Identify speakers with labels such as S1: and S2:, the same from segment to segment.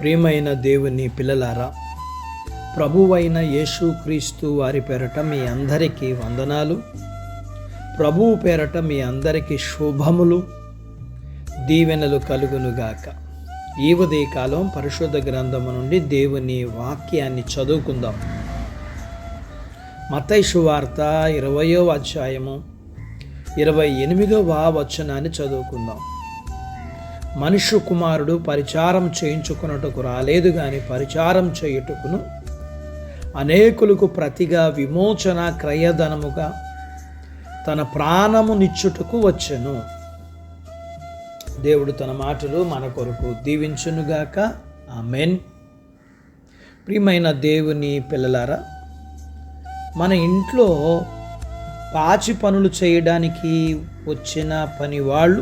S1: ప్రియమైన దేవుని పిల్లలారా, ప్రభువైన యేసుక్రీస్తు వారి పేరట మీ అందరికీ వందనాలు. ప్రభువు పేరట మీ అందరికీ శుభములు, దీవెనలు కలుగునుగాక. ఈ ఉదయకాలం పరిశుద్ధ గ్రంథము నుండి దేవుని వాక్యాన్ని చదువుకుందాం. మత్తయి సువార్త 20వ అధ్యాయము 28వ వచనాన్ని చదువుకుందాం. మనుష్య కుమారుడు పరిచారం చేయించుకున్నట్టుకు రాలేదు గాని పరిచారం చేయుటకును అనేకులకు ప్రతిగా విమోచన క్రయధనముగా తన ప్రాణము నిచ్చుటకు వచ్చెను. దేవుడు తన మాటలు మన కొరకు దీవించునుగాక. ఆమేన్. ప్రియమైన దేవుని పిల్లలారా, మన ఇంట్లో పాచి పనులు చేయడానికి వచ్చిన పని వాళ్ళు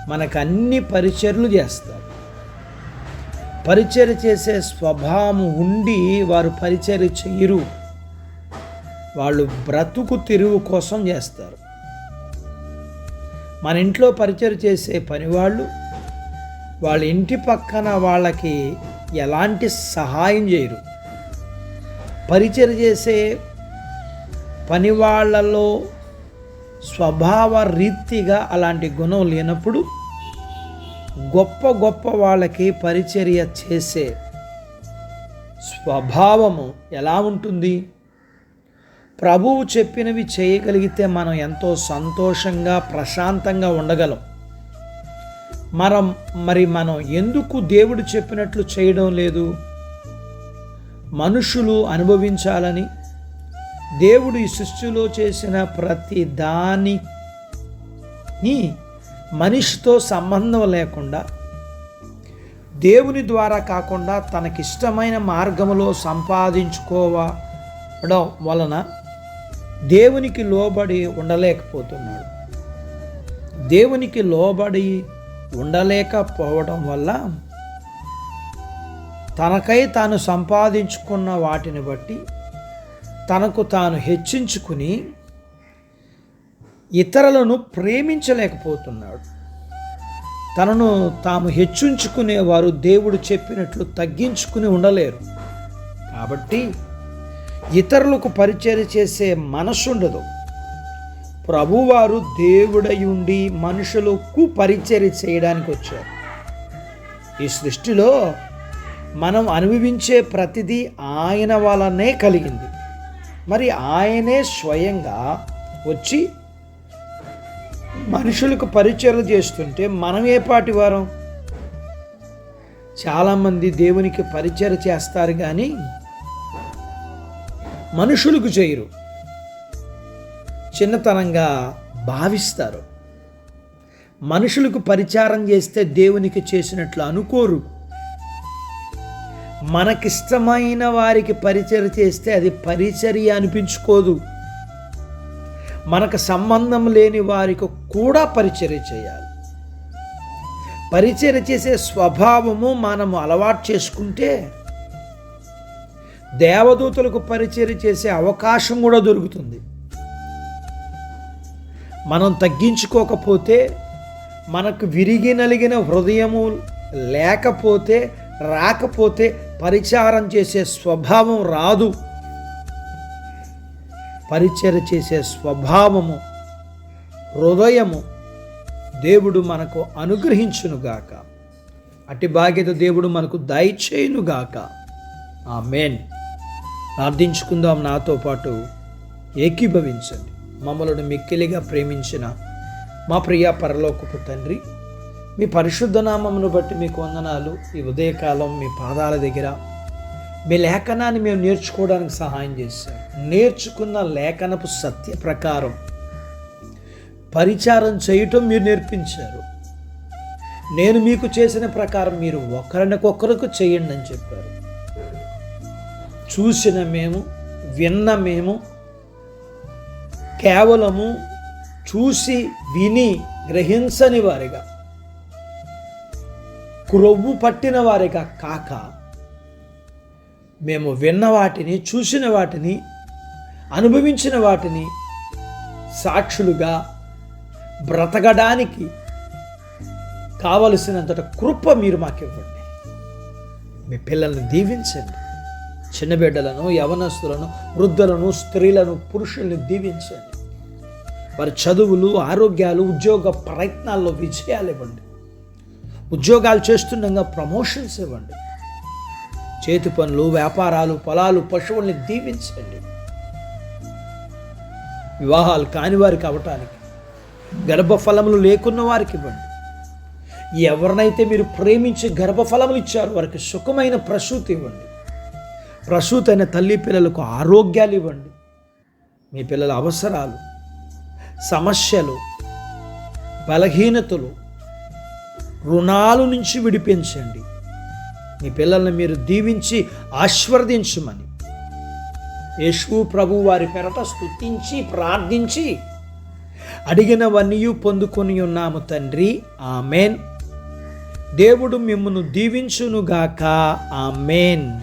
S1: మనకు అన్ని పరిచర్లు చేస్తారు. పరిచర్య చేసే స్వభావం ఉండి వారు పరిచర్య చేయరు. వాళ్ళు బ్రతుకు తెరువు కోసం చేస్తారు. మన ఇంట్లో పరిచర్య చేసే పనివాళ్ళు వాళ్ళ ఇంటి పక్కన వాళ్ళకి ఎలాంటి సహాయం చేయరు. పరిచర్య చేసే పని వాళ్ళలో స్వభావ రీతిగా అలాంటి గుణం లేనప్పుడు గొప్ప వాళ్ళకి పరిచర్య చేసే స్వభావము ఎలా ఉంటుంది? ప్రభువు చెప్పినవి చేయగలిగితే మనం ఎంతో సంతోషంగా ప్రశాంతంగా ఉండగలం. మనం ఎందుకు దేవుడు చెప్పినట్లు చేయడం లేదు? మనుషులు అనుభవించాలని దేవుడు ఈ సృష్టిలో చేసిన ప్రతి దానిని మనిషితో సంబంధం లేకుండా దేవుని ద్వారా కాకుండా తనకిష్టమైన మార్గములో సంపాదించుకోవడం వలన దేవునికి లోబడి ఉండలేకపోతున్నాడు. దేవునికి లోబడి ఉండలేకపోవడం వల్ల తనకై తాను సంపాదించుకున్న వాటిని బట్టి తనకు తాను హెచ్చించుకుని ఇతరులను ప్రేమించలేకపోతున్నాడు. తనను తాము హెచ్చించుకునేవారు దేవుడు చెప్పినట్లు తగ్గించుకుని ఉండలేరు. కాబట్టి ఇతరులకు పరిచర్య చేసే మనసు ఉండదు. ప్రభువారు దేవుడై ఉండి మనుషులకు పరిచర్య చేయడానికి వచ్చారు. ఈ సృష్టిలో మనం అనుభవించే ప్రతిదీ ఆయన వలనే కలిగింది. మరి ఆయనే స్వయంగా వచ్చి మనుషులకు పరిచర్య చేస్తుంటే మనం ఏ పాటి వారం? చాలామంది దేవునికి పరిచర్య చేస్తారు కానీ మనుషులకు చేయరు. చిన్నతనంగా భావిస్తారు. మనుషులకు పరిచారం చేస్తే దేవునికి చేసినట్లు అనుకోరు. మనకిష్టమైన వారికి పరిచర్య చేస్తే అది పరిచర్య అనిపించుకోదు. మనకు సంబంధం లేని వారికి కూడా పరిచర్య చేయాలి. పరిచర్య చేసే స్వభావము మనము అలవాటు చేసుకుంటే దేవదూతలకు పరిచర్య చేసే అవకాశం కూడా దొరుకుతుంది. మనం తగ్గించుకోకపోతే, మనకు విరిగి నలిగిన హృదయము రాకపోతే పరిచారం చేసే స్వభావం రాదు. పరిచర్య చేసే స్వభావము, హృదయము దేవుడు మనకు అనుగ్రహించునుగాక. అట్టి బాధ్యత దేవుడు మనకు దయచేయునుగాక. ఆమేన్. ప్రార్థించుకుందాం. నాతో పాటు ఏకీభవించండి. మమ్మలను మిక్కిలిగా ప్రేమించిన మా ప్రియ పరలోకపు తండ్రి, మీ పరిశుద్ధ నామమును బట్టి మీకు వందనాలు. ఈ ఉదయకాలం మీ పాదాల దగ్గర మీ లేఖనాన్ని మేము నేర్చుకోవడానికి సహాయం చేశారు. నేర్చుకున్న లేఖనపు సత్య ప్రకారం పరిచారం చేయటం మీరు నేర్పించారు. నేను మీకు చేసిన ప్రకారం మీరు ఒకరికొకరికి చేయండి అని చెప్పారు. చూసిన మేము, విన్న మేము కేవలము చూసి విని గ్రహించని వారిగా, క్రొవ్వు పట్టిన వారిగా కాక, మేము విన్న వాటిని, చూసిన వాటిని, అనుభవించిన వాటిని సాక్షులుగా బ్రతకడానికి కావలసినంతట కృప మీరు మాకు ఇవ్వండి. మీ పిల్లల్ని దీవించండి. చిన్న బిడ్డలను, యవనస్తులను, వృద్ధులను, స్త్రీలను, పురుషుల్ని దీవించండి. వారి చదువులు, ఆరోగ్యాలు, ఉద్యోగ ప్రయత్నాల్లో విజయాలు ఇవ్వండి. ఉద్యోగాలు చేస్తుండగా ప్రమోషన్స్ ఇవ్వండి. చేతి పనులు, వ్యాపారాలు, పొలాలు, పశువుల్ని దీవించండి. వివాహాలు కాని వారికి అవటానికి, గర్భఫలములు లేకున్న వారికి ఇవ్వండి. ఎవరినైతే మీరు ప్రేమించి గర్భఫలములు ఇచ్చారో వారికి సుఖమైన ప్రసూతి ఇవ్వండి. ప్రసూతి అయిన తల్లి పిల్లలకు ఆరోగ్యాలు ఇవ్వండి. మీ పిల్లల అవసరాలు, సమస్యలు, బలహీనతలు, రుణాల నుంచి విడిపించండి. మీ పిల్లల్ని మీరు దీవించి ఆశీర్వదించమని యేసు ప్రభు వారి పెరట స్తుతించి ప్రార్థించి అడిగినవన్నీ పొందుకొని ఉన్నాము తండ్రి. ఆమెన్. దేవుడు మిమ్మును దీవించునుగాక. ఆమెన్.